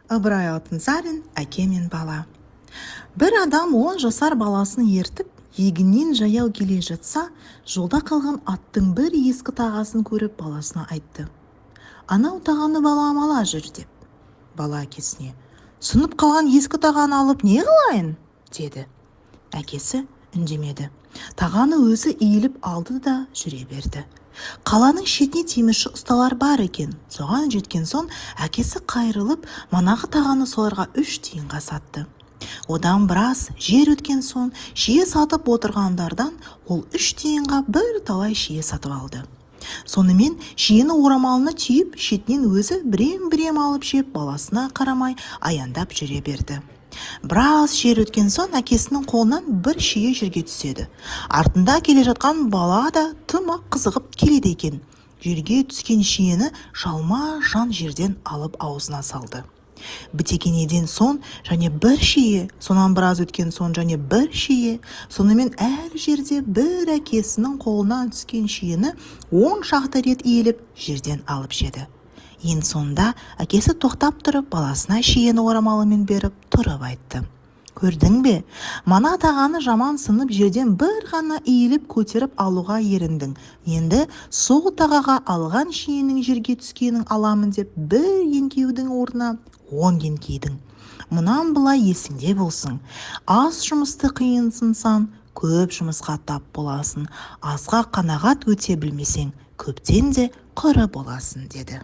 Ыбырай Алтынсарин «Әке мен бала». Бір адам 10 жасар баласын ертіп, егіннен жаяу келе жатса, жолда қалған аттың бір ескі тағасын көріп баласына айтты. «Анау тағаны балам ала жүр» деп. Бала әкесіне: «Сынып қалған ескі тағаны алып не қылайын?» деді. Әкесі үндемеді. Тағаны өзі иіліп алды да жүре берді. Қаланың шетіне темірші ұсталар бар екен. Соған жеткен соң әкесі қайрылып, манағы тағаны соларға 3 тиынға сатты. Одан біраз жер өткен соң шие сатып отырғандардан ол 3 тиынға бір талай шие сатып алды. Сонымен шиені орамалына түйіп, шетінен өзі бірем-бірем алып жеп, баласына қарамай аяндап жүре берді. Біраз жер өткен соң әкесінің қолынан бір шие жерге түседі. Артында келе жатқан бала да тым қызығып келеді екен. Жерге түскен шиені жалма-жан жерден алып аузына салды. Бітекенеден соң және бір шие, сонан біраз өткен соң және бір шие, сонымен әр жерде бір әкесінің қолынан түскен шиені 10 шақты рет иіліп жерден алып жеді. Ең сонда әкесі тоқтап тұрып, баласына шиені орамалымен беріп тұрып айтты: «Көрдің бе, мана тағаны жаман сынып жерден бір ғана иіліп көтеріп алуға еріндің. Енді сол тағаға алған шиенің жерге түскенін аламын деп бір еңкеудің орнына 10 еңкейдің. Мұнан былай есіңде болсын. Аз жұмысты қиынсынсан, көп жұмысқа тап боласың. Азға қанағат өте білмесең, көптен де құры боласың» деді.